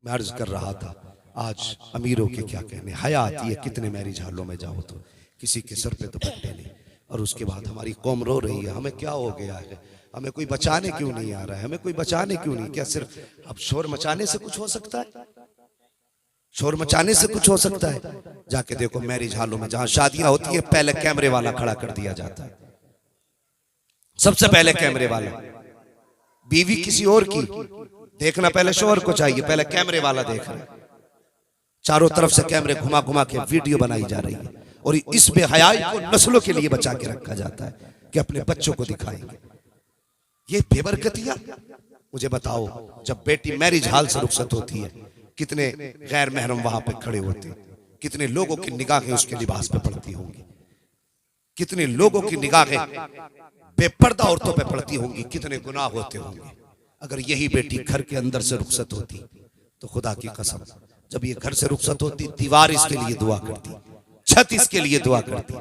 मैं अर्ज कर रहा था आज अमीरों के क्या कहने, हया आती है कितने मैरिज हालों में जाओ तो किसी के सर पे दुपट्टे नहीं, और उसके बाद हमारी कौम रो रही है हमें क्या हो गया है, हमें कोई बचाने क्यों नहीं आ रहा है, हमें कोई बचाने क्यों नहीं। क्या सिर्फ अब शोर मचाने से कुछ हो सकता है? शोर मचाने से कुछ हो सकता है? जाके देखो मैरिज हालों में जहां शादियां होती है पहले कैमरे वाला खड़ा कर दिया जाता है, सबसे पहले कैमरे वाला। बीवी किसी और की देखना पहले शोहर को चाहिए, पहले कैमरे वाला देख रहा है। चारों तरफ से कैमरे घुमा घुमा के वीडियो बनाई जा रही है और इस बेहयाई को नस्लों के लिए बचा के रखा जाता है कि अपने बच्चों को दिखाएंगे। ये बेबरकतियां मुझे बताओ, जब बेटी मैरिज हाल से रुखसत होती है कितने गैर महरम वहां पे खड़े होते हैं, कितने लोगों की निगाहें उसके लिबास पे पड़ती होंगी, कितने लोगों की निगाहें बेपर्दा औरतों पे पड़ती होंगी, कितने गुनाह होते होंगे। अगर यही बेटी घर के अंदर से रुखसत होती तो खुदा की कसम जब ये घर से रुखसत होती दीवार इसके लिए दुआ करती, छत इसके लिए दुआ करती,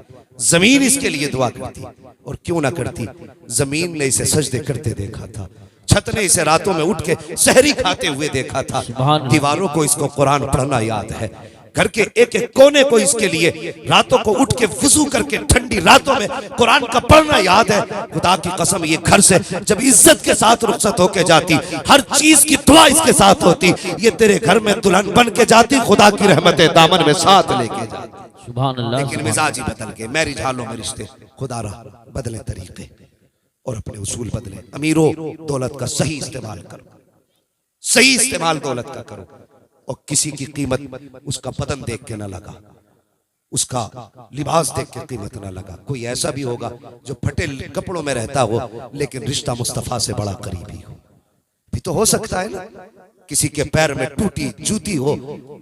जमीन इसके लिए दुआ करती। और क्यों ना करती, जमीन ने इसे सजदे करते देखा था, छत ने इसे रातों में उठ के सहरी खाते हुए देखा था, दीवारों को इसको कुरान पढ़ना याद है, घर के एक एक कोने को इसके लिए रातों को उठ के वुजू करके ठंडी रातों में कुरान का पढ़ना याद है। खुदा की कसम ये घर से जब इज्जत के साथ रुखसत होके जाती, हर चीज की दुआ इसके साथ होती, ये तेरे घर में दुल्हन बन के जाती, खुदा की रहमतें दामन में साथ लेके जाती। सुभान अल्लाह। लेकिन मिजाज ही बदल के मैरिज हालों में रिश्ते खुदा रहा बदले तरीके और अपने उसूल बदले। अमीरों दौलत का सही इस्तेमाल करो, सही इस्तेमाल दौलत का करो और किसी की कीमत उसका बदन देख के ना लगा, उसका लिबास देख के कीमत ना लगा। कोई ऐसा भी होगा जो फटे कपड़ों में रहता हो लेकिन रिश्ता मुस्तफा से बड़ा करीबी हो, भी तो हो सकता है ना। किसी के पैर में टूटी जूती हो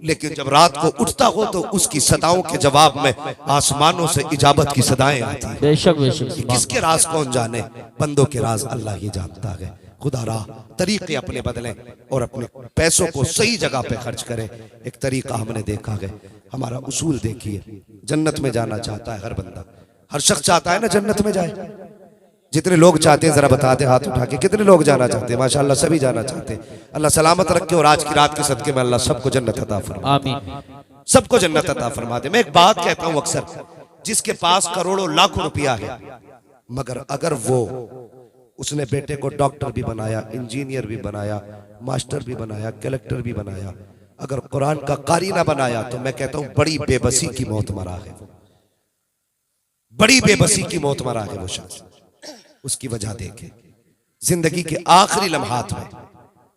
लेकिन जब रात को उठता हो तो उसकी सदाओं के जवाब में आसमानों से इजाबत की सदाएं आती हैं। बेशक बेशक। किसके राज कौन जाने, बंदों के राज अल्लाह ही जानता है। खुदा राह तरीके अपने बदलें और अपने पैसों को सही जगह पे खर्च करें। एक तरीका हमने देखा है, हमारा उसूल देखिए, जन्नत में जाना चाहता है हर बंदा, हर शख्स चाहता है ना जन्नत में जाए। जितने लोग चाहते हैं जरा बताते हाथ उठा के, कितने लोग जाना चाहते हैं? माशाअल्लाह सभी जाना चाहते हैं। अल्लाह सलामत रखे और आज की रात के सदके में अल्लाह सबको जन्नत अता फरमा, आमीन, सबको जन्नत अता फरमा दे। मैं एक बात कहता हूँ अक्सर, जिसके पास करोड़ों लाखों रुपया है मगर अगर वो उसने बेटे को डॉक्टर भी बनाया, इंजीनियर भी बनाया, मास्टर भी बनाया, कलेक्टर भी बनाया, अगर कुरान का कारी ना बनाया तो मैं कहता हूं बड़ी बेबसी की मौत मरा है वो, बड़ी बेबसी की मौत मरा है वो शख्स। उसकी वजह देखे, जिंदगी के आखिरी लम्हात में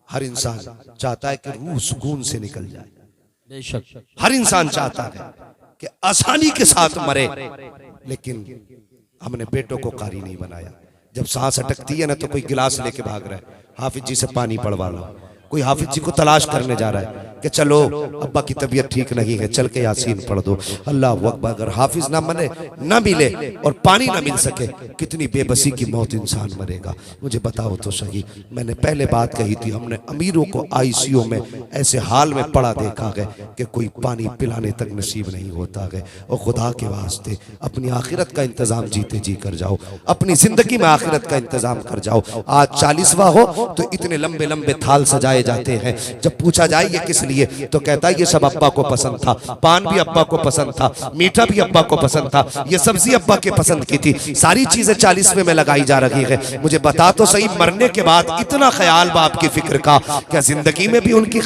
हर इंसान चाहता है कि रूह सुकून से निकल जाए, हर इंसान चाहता है कि आसानी के साथ मरे, लेकिन हमने बेटों को कारी नहीं बनाया। जब सांस अटकती है ना तो कोई गिलास लेके भाग रहा है, हाफिज जी से पानी पड़वा लो, कोई हाफिज जी को तलाश करने जा रहा है कि चलो अब्बा की तबीयत ठीक नहीं है, चल के यासीन पढ़ दो। अल्लाह अकबर। अगर हाफिज ना मने, ना मिले और पानी ना मिल सके, कितनी बेबसी की मौत इंसान मरेगा। मुझे बताओ तो सही, मैंने पहले बात कही थी, हमने अमीरों को आईसीयू में ऐसे हाल में पड़ा देखा है कि कोई पानी पिलाने तक नसीब नहीं होता है। और खुदा के वास्ते अपनी आखिरत का इंतजाम जीते जी कर जाओ, अपनी जिंदगी में आखिरत का इंतजाम कर जाओ। आज 40वां हो तो इतने लंबे लंबे थाल सजाए जाते हैं, जब पूछा जाए ये किस लिए तो कहता है ये सब अब्बा को पसंद था, पान भी अब्बा को पसंद था, मीठा भी अब्बा को पसंद था, ये सब्जी अब्बा के पसंद की थी, सारी चीजें 40वें में लगाई जा रही है। मुझे बता तो सही, मरने के बाद इतना ख्याल बाप की फिक्र का, क्या जिंदगी में भी उनका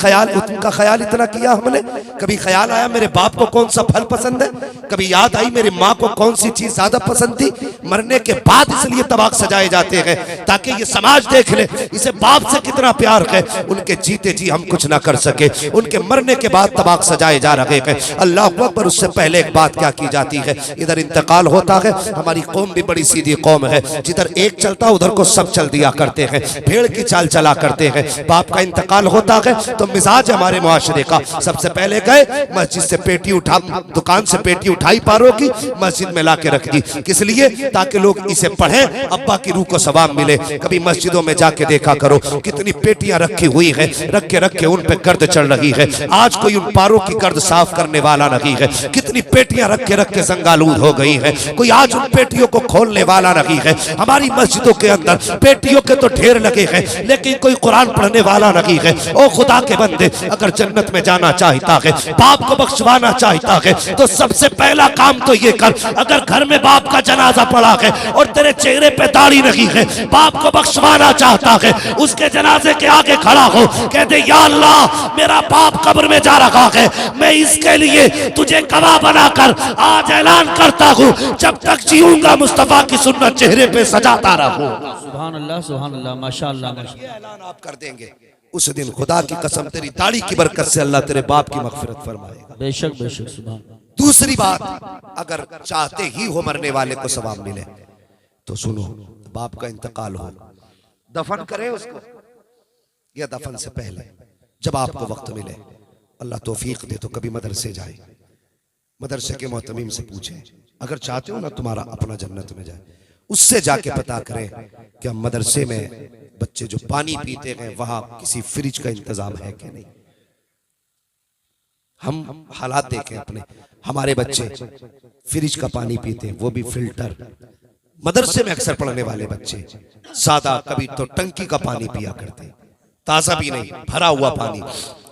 ख्याल इतना किया हमने? कभी ख्याल आया मेरे बाप को कौन सा फल पसंद है? कभी याद आई मेरी माँ को कौन सी चीज ज्यादा पसंद थी? मरने के बाद इसलिए तबाक सजाए जाते हैं ताकि ये समाज देख ले इसे बाप से कितना प्यार है। उनके जीते जी हम कुछ ना कर सके, उनके मरने के बाद तबाक सजाए जा रहे हैं। अल्लाह अकबर। उससे पहले एक बात क्या की जाती है, इधर इंतकाल होता है, हमारी कौम भी बड़ी सीधी कौम है, जिधर एक चलता उधर को सब चल दिया करते हैं, भेड़ की चाल चला करते हैं। बाप का इंतकाल होता है तो मिजाज हमारे मुआशरे का, सबसे पहले गए मस्जिद से पेटी उठा, दुकान से पेटी उठाई पारों की, मस्जिद में ला के रख दी। किस लिए? ताकि लोग इसे पढ़ें, अब्बा की रूह को सवाब मिले। कभी मस्जिदों में जाके देखा करो कितनी पेटियां रखी हुई है, रख के उन पे गर्द चढ़ रही है। आज कोई उन पारों की गर्द साफ करने वाला नहीं है। कितनी पेटियां रख के जंगालूद हो गई है, कोई आज उन पेटियों को खोलने वाला नहीं है। हमारी मस्जिदों के अंदर पेटियों के तो ढेर लगे हैं, लेकिन कोई कुरान पढ़ने वाला नहीं है। ओ खुदा के बंदे, अगर जन्नत में जाना चाहता है, बाप को बख्शवाना चाहता है, तो सबसे पहला काम तो ये कर, अगर घर में बाप का जनाजा पड़ा है और तेरे चेहरे पे दाढ़ी नहीं है, बाप को बख्शवाना चाहता है, उसके जनाजे के आगे खड़ा हो, कहते या अल्लाह मेरा बाप कब्र में जा रहा है, मैं इसके लिए तुझे गवाह बनाकर आज ऐलान करता हूँ, जब तक जीऊंगा मुस्तफा की सुन्नत चेहरे पे सजाता रहूंगा। सुभान अल्लाह माशाअल्लाह। ये ऐलान आप कर देंगे, उस दिन खुदा की कसम तेरी दाढ़ी की बरकत से अल्लाह तेरे बाप की मगफिरत फरमाएगा। बेशक बेशक सुभान। दूसरी बात, अगर चाहते ही हो मरने वाले को सवाब मिले तो सुनो, बाप का इंतकाल हो, दफन करें उसको या दफन से पहले जब आपको वक्त मिले, अल्लाह तौफीक दे तो कभी मदरसे जाए, मदरसे के मोहतमीम से पूछे, अगर चाहते हो ना तुम्हारा अपना जन्नत में जाए, उससे जाके पता करें कि हम मदरसे में बच्चे जो पानी पीते हैं वहां किसी फ्रिज का इंतजाम है कि नहीं। हम हालात देखें अपने, हमारे बच्चे फ्रिज का पानी पीते हैं, वो भी फिल्टर। मदरसे में अक्सर पढ़ने वाले बच्चे सादा, कभी तो टंकी का पानी पिया करते, ताजा भी नहीं, भरा हुआ पानी,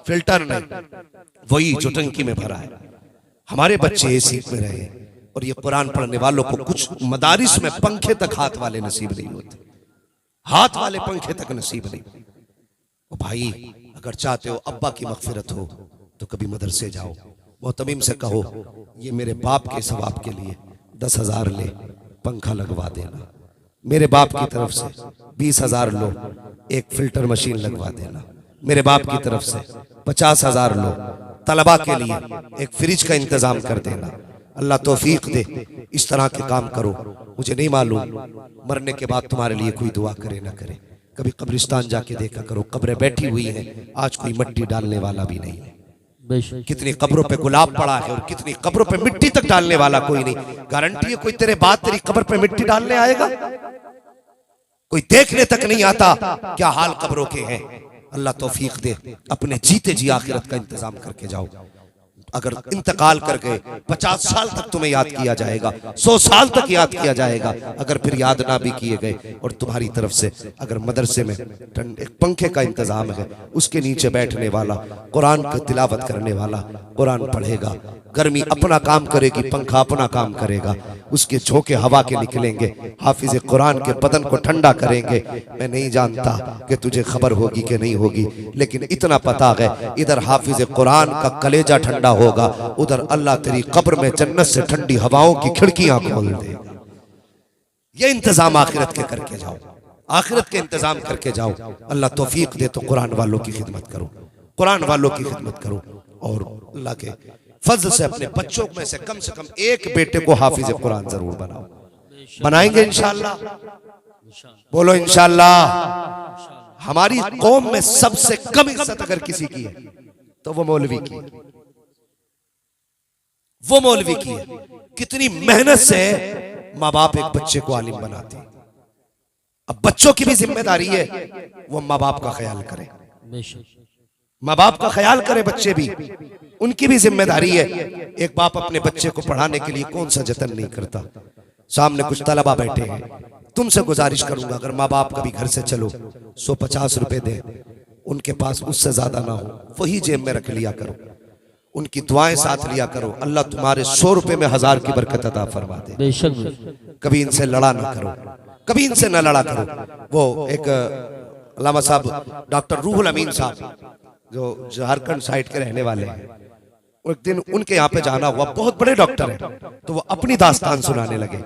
फिल्टर नहीं, वही जो टंकी में भरा है। हमारे बच्चे एसी में रहे, और ये कुरान पढ़ने वालों को कुछ मदारिस में पंखे तक हाथ वाले नसीब नहीं होते, हाथ वाले पंखे तक नसीब नहीं। ओ भाई, अगर चाहते हो अब्बा की मगफिरत हो तो कभी मदरसे जाओ, मोहतमीम से कहो ये मेरे बाप के सवाब के लिए 10,000 ले, पंखा लगवा देना, मेरे बाप की तरफ से 20,000 लो, एक फिल्टर मशीन लगवा देना, मेरे बाप की तरफ से 50,000 लो, तलबा के लिए एक फ्रिज का इंतजाम कर देना। अल्लाह तौफीक दे, इस तरह के काम करो। मुझे नहीं मालूम मरने के बाद तुम्हारे लिए कोई दुआ करे ना करे, कभी कब्रिस्तान जाके देखा करो, कब्रें बैठी हुई हैं, आज कोई मिट्टी डालने वाला भी नहीं है। कितनी कब्रों पे गुलाब पड़ा है और कितनी कब्रों पे मिट्टी तक डालने वाला कोई नहीं। गारंटी है कोई तेरे बाद तेरी कब्र पे मिट्टी डालने आएगा? कोई देखने तक नहीं आता क्या हाल कब्रों के हैं। अल्लाह तौफीक दे, अपने जीते जी आखिरत का इंतजाम करके जाओ। अगर इंतकाल कर गए 50 साल तक तुम्हें याद किया जाएगा, 100 साल तक याद किया जाएगा। अगर फिर याद ना भी किए गए और तुम्हारी तरफ से अगर मदरसे में एक पंखे का इंतजाम है, उसके नीचे बैठने वाला, कुरान की तिलावत करने वाला कुरान पढ़ेगा, गर्मी अपना काम करेगी, पंखा अपना काम करेगा, उसके झोंके हवा के निकलेंगे, हाफिज कुरान के बदन को ठंडा करेंगे। मैं नहीं जानता कि तुझे खबर होगी कि नहीं होगी, लेकिन इतना पता है इधर हाफिज कुरान का कलेजा ठंडा होगा, उधर अल्लाह तेरी कब्र में जन्नत से ठंडी हवाओं की खिड़कियां खोल देगा। ये इंतजाम आखिरत के करके जाओ, आखिरत के इंतजाम करके जाओ। अल्लाह तौफीक दे तो कुरान वालों की खिदमत करो, कुरान वालों की खिदमत करो, और अल्लाह के फजल से अपने बच्चों में से कम एक बेटे को हाफिज कुरान जरूर बनाओ। बनाएंगे इंशाअल्लाह, बोलो इंशाअल्लाह। हमारी कौम में सबसे कम इज्जत अगर किसी की है तो वो मौलवी की, वो मौलवी की है। कितनी मेहनत से माँ बाप एक बच्चे को आलिम बनाते हैं। अब बच्चों की भी जिम्मेदारी है वो माँ बाप का ख्याल करें, माँ बाप का ख्याल करें, बच्चे भी, उनकी भी जिम्मेदारी है। एक बाप अपने बच्चे को पढ़ाने के लिए कौन सा जतन नहीं करता। सामने कुछ तलबा बैठे हैं, तुमसे गुजारिश करूंगा अगर माँ बाप कभी घर से चलो 150 रुपए दे, उनके पास उससे ज्यादा ना हो, वही जेब में रख लिया करो, उनकी दुआएं साथ लिया करो। अल्लाह तुम्हारे 100 रुपए में 1000 की बरकत अता फरमा दे। कभी इनसे लड़ा ना करो, कभी इनसे न लड़ा करो। वो एक अल्लामा साहब डॉक्टर रूहुल अमीन साहब जो झारखंड साइड के रहने वाले हैं, एक दिन उनके यहाँ पे जाना हुआ, बहुत बड़े डॉक्टर हैं, तो वो अपनी दास्तान सुनाने लगे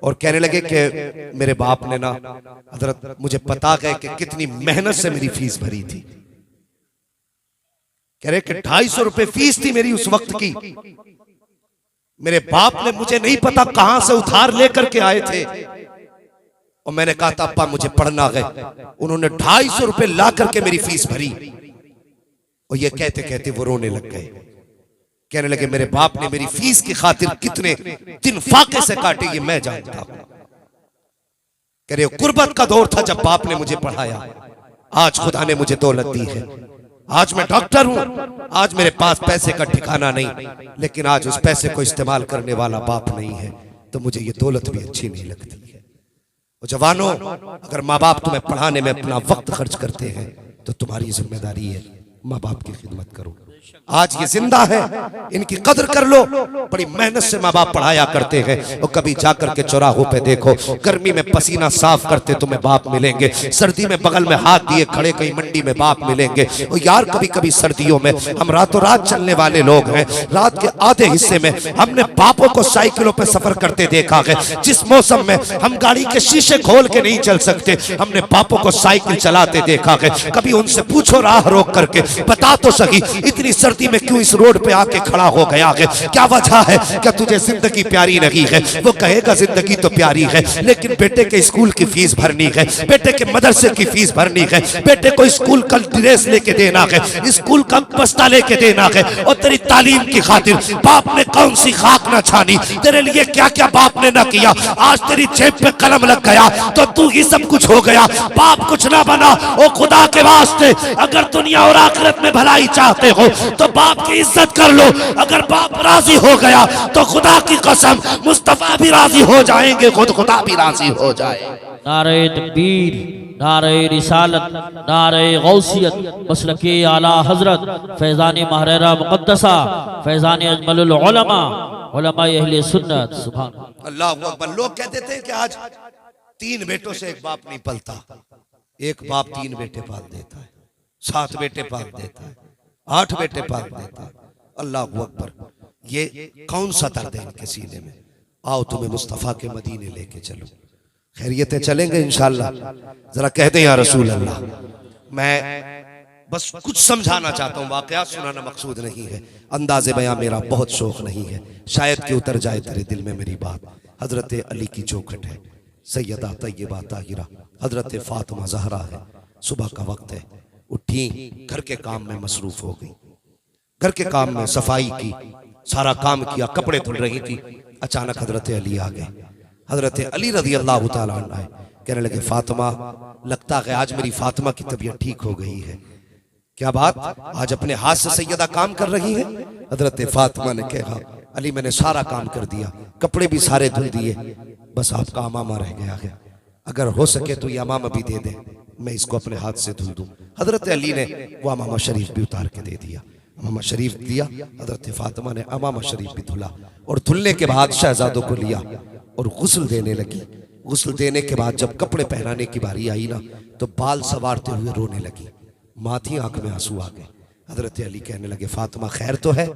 और कहने लगे कि मेरे बाप ने ना हजरत मुझे पता है कि कितनी मेहनत से मेरी फीस भरी थी। कह रहे कि 250 रुपए फीस थी मेरी उस वक्त की, मेरे बाप ने मुझे नहीं पता कहां से उधार लेकर के आए थे, और मैंने कहा था अब्बा मुझे पढ़ना है। उन्होंने 250 रुपए ला करके मेरी फीस भरी, और ये कहते कहते वो रोने लग गए। कहने लगे मेरे बाप ने मेरी फीस की खातिर कितने दिन फाके से काटे ये मैं जानता हूं। कह रहे हो गुर्बत का दौर था जब बाप ने मुझे पढ़ाया, आज खुदा ने मुझे दौलत दी है, आज मैं डॉक्टर हूं, आज मेरे पास पैसे का ठिकाना नहीं, लेकिन आज उस पैसे को इस्तेमाल करने वाला बाप नहीं है, तो मुझे ये दौलत भी अच्छी नहीं लगती है। जवानों, अगर माँ बाप तुम्हें पढ़ाने में अपना वक्त खर्च करते हैं तो तुम्हारी जिम्मेदारी है माँ बाप की खिदमत करो। आज ये जिंदा है, इनकी कदर कर लो। बड़ी मेहनत से माँ बाप पढ़ाया करते हैं, और कभी जाकर के चौराहों पे देखो, गर्मी में पसीना साफ करते तुम्हें बाप मिलेंगे, सर्दी में बगल में हाथ दिए खड़े कहीं मंडी में बाप मिलेंगे। और यार कभी कभी सर्दियों में हम रातों रात चलने वाले लोग हैं, रात के आधे हिस्से में हमने बापों को साइकिलों पे सफर करते देखा है। जिस मौसम में हम गाड़ी के शीशे खोल के नहीं चल सकते, हमने बापों को साइकिल चलाते देखा है। कभी उनसे पूछो राह रोक करके, बता तो सही इतनी सर्दी में क्यों इस रोड पे आके खड़ा हो गया है, क्या वजह है, क्या तुझे जिंदगी प्यारी नहीं है? वो कहेगा जिंदगी तो प्यारी है, लेकिन बेटे के स्कूल की फीस भरनी है, बेटे के मदरसे की फीस भरनी है, बेटे को स्कूल का ड्रेस लेके देना है, स्कूल का बस्ता लेके देना है, और तेरी तालीम की खातिर बाप ने कौन सी खाक ना छानी, तेरे लिए क्या क्या बाप ने ना किया। आज तेरी जेब पे कलम लग गया तो तू ही सब कुछ हो गया, बाप कुछ ना बना। ओ खुदा के वास्ते, अगर दुनिया और आखिरत में भलाई चाहते हो तो बाप की इज्जत कर लो। अगर बाप राजी हो गया तो खुदा की कसम मुस्तफा भी राजी हो जाएंगे, खुद खुदा भी राजी हो जाए। नारे तकबीर, नारे रिसालत, नारे गौसियत, मसलके आला हजरत फैजान महरेरा मुक़द्दसा, फैजान अजमलुल उलमा, उलमा अहले सुन्नत। सुभान अल्लाह अकबर। लोग कहते थे कि आज 3 बेटों से एक बाप नहीं पलता, एक बाप 3 बेटे पाल देता है, 7 बेटे पाल देता है, 8 बेटे पाल देता है। अल्लाह अकबर। ये कौन सा दर्द है इनके सीने में? आओ तुम्हें मुस्तफा के मदीने लेके चलो, खैरियतें चलेंगे इंशाअल्लाह। जरा कहते हैं या रसूल अल्लाह। मैं बस कुछ समझाना चाहता हूँ, वाकयात सुनाना मकसूद नहीं है, अंदाज़े बयां मेरा बहुत शौक नहीं है, शायद कि उतर जाए तेरे दिल में मेरी बात। हजरत अली की चौखट है, सैयदा तैयबा ताहिरा हजरत फातिमा ज़हरा है, सुबह का वक्त है, उठी घर के काम में मसरूफ हो गई, घर के काम में सफाई की, सारा काम किया, कपड़े धुल रही थी। अचानक हजरत अली आ गए। हजरत अली रज़ी अल्लाह तआला अन्हु आए, कहने लगे फातिमा, लगता है आज मेरी फातिमा की तबीयत ठीक हो गई है। क्या बात, आज अपने हाथ से सैयदा काम कर रही है? हजरत फातिमा ने कहा अली मैंने सारा काम कर दिया, कपड़े भी सारे धुल दिए, बस आपका अमामा रह गया है, अगर हो सके तो ये अमामा भी दे दे, मैं इसको अपने हाथ से धुल दूं। हजरत अली ने वो अमामा शरीफ भी उतार के दे दिया, अमामा शरीफ दिया। हजरत फातिमा ने अमामा शरीफ भी धुला, और धुलने के बाद शहजादों को लिया और गुस्ल देने लगी। गुस्ल देने के बाद जब कपड़े पहनाने की बारी आई ना, तो बाल सवारते हुए रोने लगी, माँ थी, आंख में आंसू आ गए। हजरत अली कहने लगे फातिमा खैर तो है?